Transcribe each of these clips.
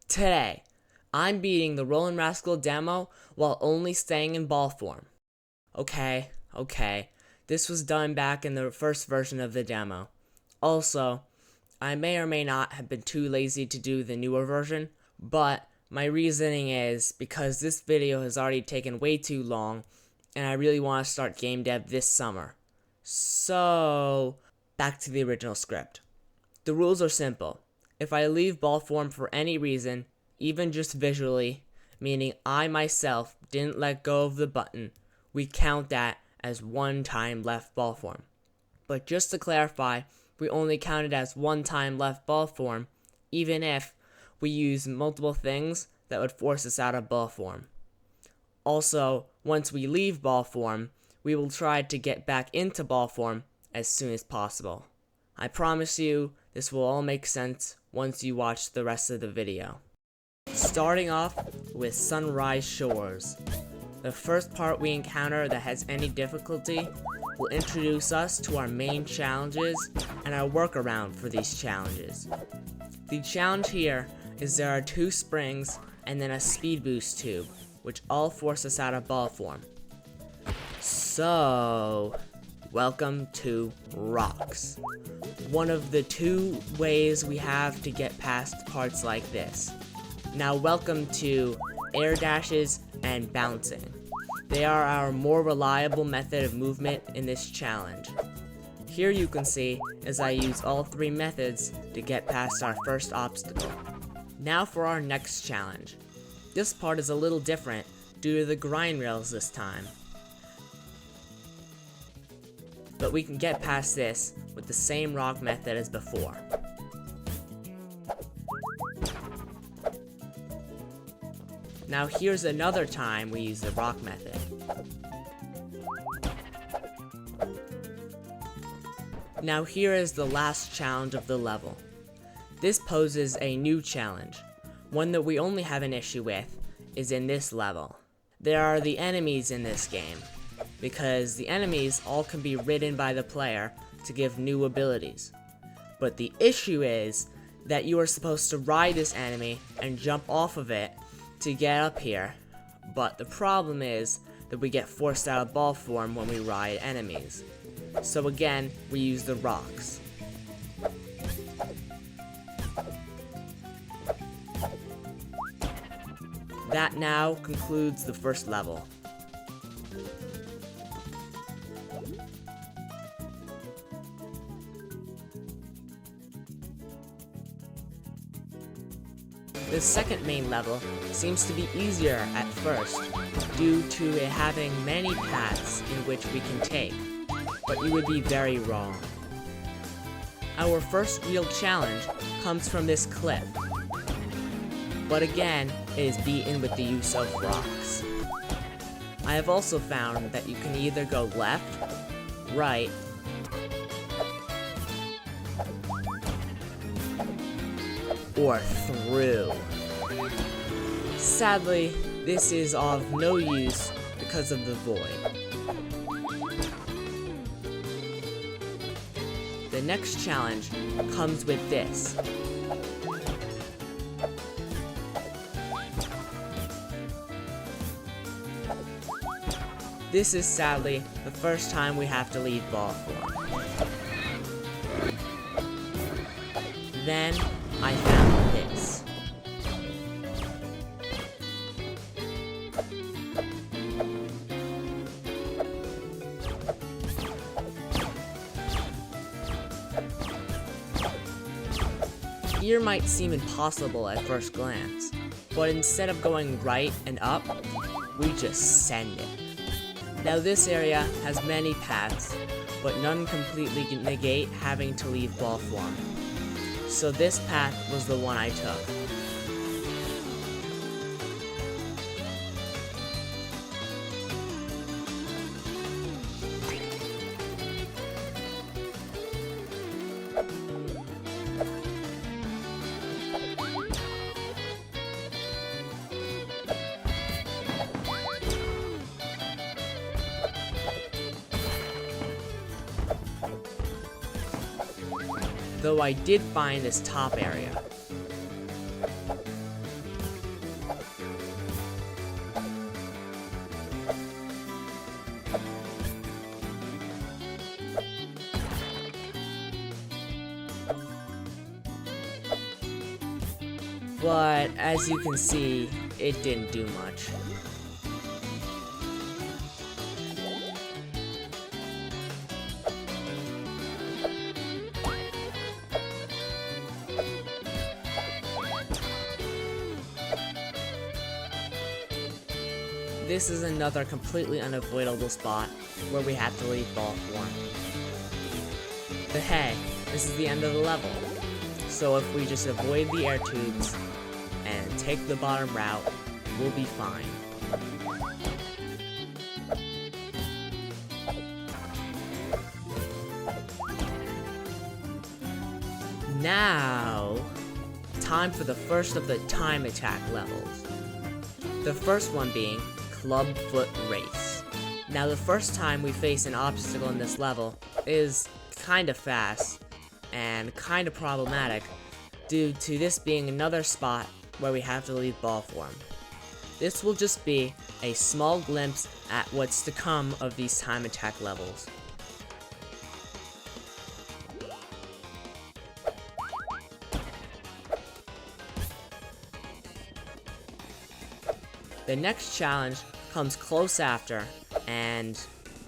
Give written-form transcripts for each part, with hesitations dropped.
Today, I'm beating the Rollin Rascal demo while only staying in ball form. Okay, this was done back in the first version of the demo. Also, I may or may not have been too lazy to do the newer version, but my reasoning is because this video has already taken way too long, and I really want to start game dev this summer. So, back to the original script. The rules are simple. If I leave ball form for any reason, even just visually, meaning I myself didn't let go of the button, we count that as one time left ball form. But just to clarify, we only count it as one time left ball form, even if we use multiple things that would force us out of ball form. Also, once we leave ball form, we will try to get back into ball form as soon as possible. I promise you, this will all make sense once you watch the rest of the video. Starting off with Sunrise Shores. The first part we encounter that has any difficulty will introduce us to our main challenges and our workaround for these challenges. The challenge here is there are 2 springs and then a speed boost tube, which all force us out of ball form. So, welcome to rocks. One of the 2 ways we have to get past parts like this. Now welcome to air dashes and bouncing. They are our more reliable method of movement in this challenge. Here you can see as I use all 3 methods to get past our first obstacle. Now for our next challenge. This part is a little different due to the grind rails this time. But we can get past this with the same rock method as before. Now here's another time we use the rock method. Now here is the last challenge of the level. This poses a new challenge. One that we only have an issue with is in this level. There are the enemies in this game, because the enemies all can be ridden by the player to give new abilities. But the issue is that you are supposed to ride this enemy and jump off of it to get up here, but the problem is that we get forced out of ball form when we ride enemies. So again, we use the rocks. That now concludes the first level. The second main level seems to be easier at first, due to it having many paths in which we can take, but you would be very wrong. Our first real challenge comes from this cliff, but again, it is beaten with the use of rocks. I have also found that you can either go left, right, or through. Sadly, this is of no use because of the void. The next challenge comes with this. This is sadly the first time we have to leave ball form. Then I found this. Here might seem impossible at first glance, but instead of going right and up, we just send it. Now this area has many paths, but none completely negate having to leave ball form. So this path was the one I took. Though I did find this top area. but as you can see, it didn't do much. This is another completely unavoidable spot where we have to leave ball form. But hey, this is the end of the level. So if we just avoid the air tubes and take the bottom route, we'll be fine. Now, time for the first of the time attack levels. The first one being Clubfoot Race. Now the first time we face an obstacle in this level is kinda fast and kinda problematic due to this being another spot where we have to leave ball form. This will just be a small glimpse at what's to come of these time attack levels. The next challenge comes close after, and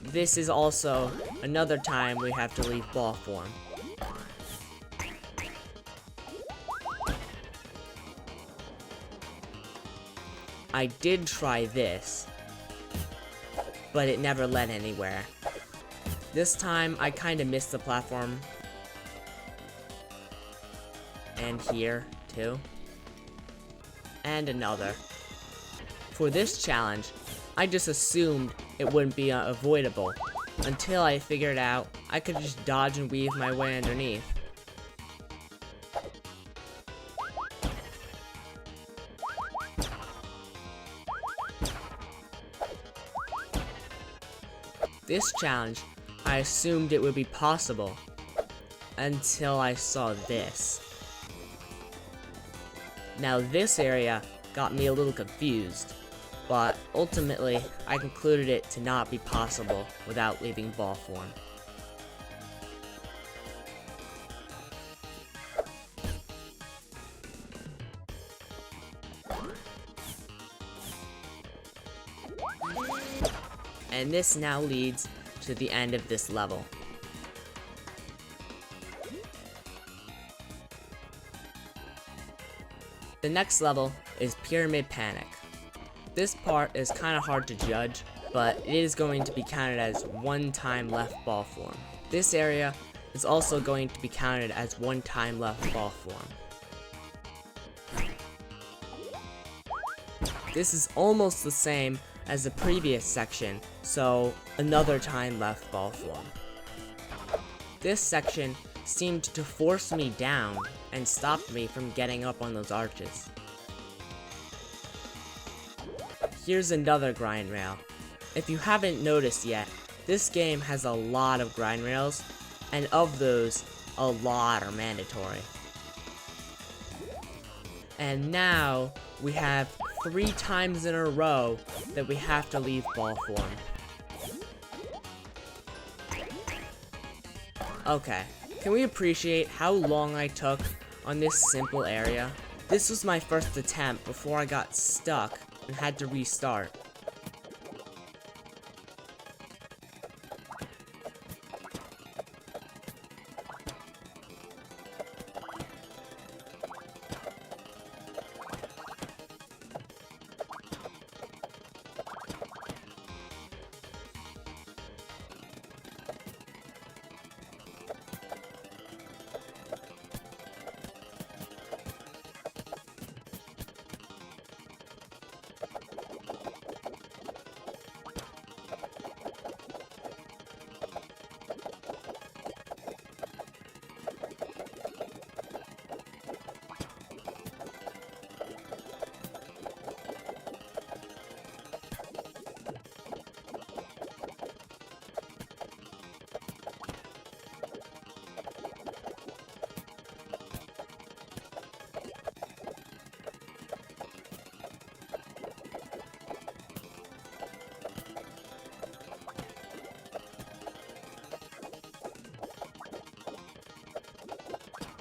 this is also another time we have to leave ball form. I did try this, but it never led anywhere. This time I kinda missed the platform. And here, too. And another. For this challenge, I just assumed it wouldn't be avoidable, until I figured out I could just dodge and weave my way underneath. This challenge, I assumed it would be possible, until I saw this. Now this area got me a little confused, but ultimately, I concluded it to not be possible without leaving ball form. And this now leads to the end of this level. The next level is Pyramid Panic. This part is kind of hard to judge, but it is going to be counted as one time left ball form. This area is also going to be counted as one time left ball form. This is almost the same as the previous section, so another time left ball form. This section seemed to force me down and stopped me from getting up on those arches. Here's another grind rail. If you haven't noticed yet, this game has a lot of grind rails, and of those, a lot are mandatory. And now, we have 3 times in a row that we have to leave ball form. Okay, can we appreciate how long I took on this simple area? This was my first attempt before I got stuck and had to restart.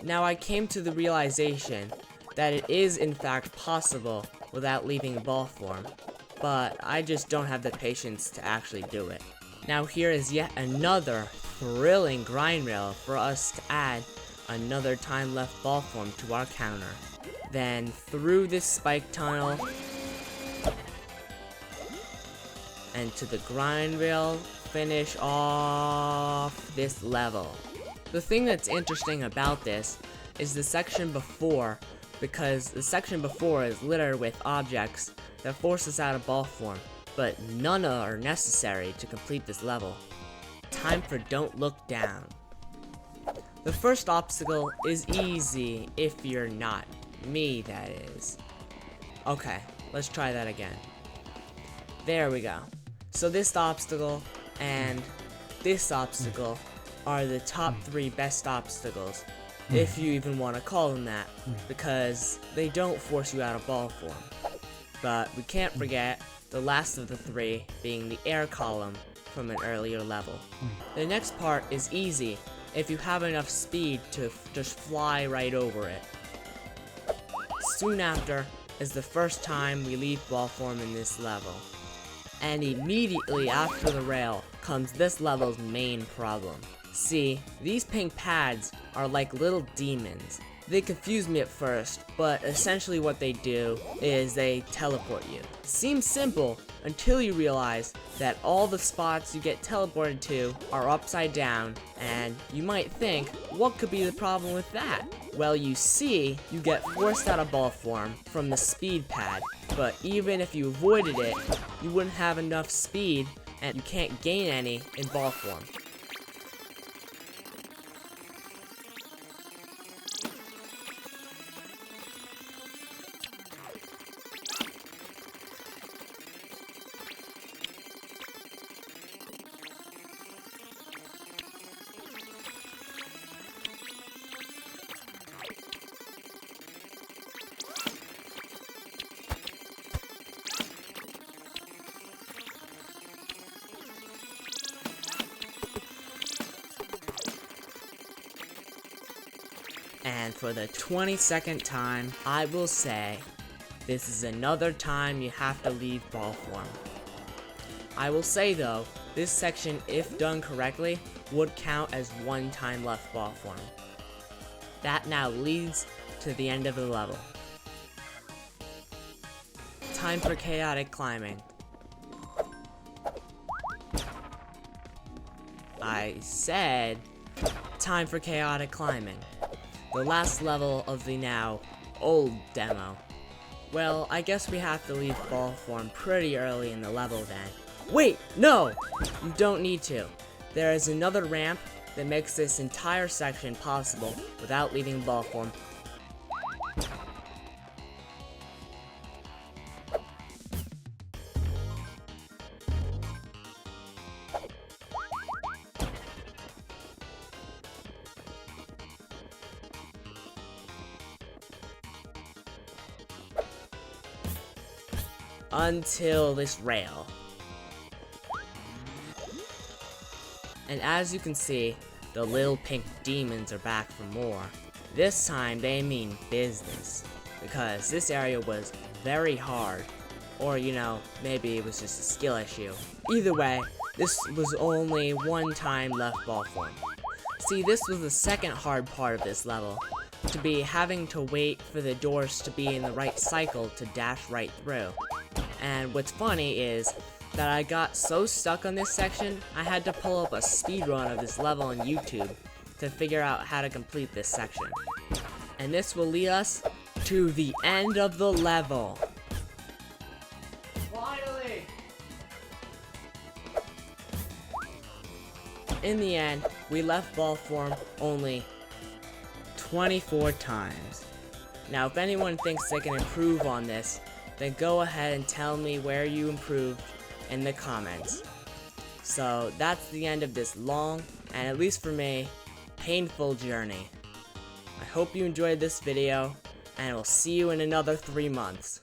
Now I came to the realization that it is in fact possible without leaving ball form, but I just don't have the patience to actually do it. Now here is yet another thrilling grind rail for us to add another time left ball form to our counter. Then through this spike tunnel and to the grind rail, finish off this level. The thing that's interesting about this is the section before, because the section before is littered with objects that force us out of ball form, but none are necessary to complete this level. Time for Don't Look Down. The first obstacle is easy if you're not me, that is. Okay, let's try that again. There we go. So this obstacle and this obstacle are the top 3 best obstacles, if you even want to call them that, because they don't force you out of ball form. But we can't forget the last of the 3 being the air column from an earlier level. The next part is easy if you have enough speed to just fly right over it. Soon after is the first time we leave ball form in this level. And immediately after the rail comes this level's main problem. See, these pink pads are like little demons. They confuse me at first, but essentially what they do is they teleport you. Seems simple until you realize that all the spots you get teleported to are upside down, and you might think, what could be the problem with that? Well, you see, you get forced out of ball form from the speed pad, but even if you avoided it, you wouldn't have enough speed, and you can't gain any in ball form. And for the 22nd time, I will say, this is another time you have to leave ball form. I will say though, this section, if done correctly, would count as 1 time left ball form. That now leads to the end of the level. Time for chaotic climbing. I said, time for chaotic climbing. The last level of the now old demo. Well, I guess we have to leave ball form pretty early in the level then. Wait, no! You don't need to. There is another ramp that makes this entire section possible without leaving ball form. Until this rail. And as you can see, the little pink demons are back for more. This time they mean business, because this area was very hard, or you know, maybe it was just a skill issue. Either way, this was only 1 time left ball form. See, this was the second hard part of this level, to be having to wait for the doors to be in the right cycle to dash right through. And what's funny is that I got so stuck on this section, I had to pull up a speedrun of this level on YouTube to figure out how to complete this section. And this will lead us to the end of the level. Finally! In the end, we left ball form only 24 times. Now, if anyone thinks they can improve on this, then go ahead and tell me where you improved in the comments. So that's the end of this long, and at least for me, painful journey. I hope you enjoyed this video, and we'll see you in another 3 months.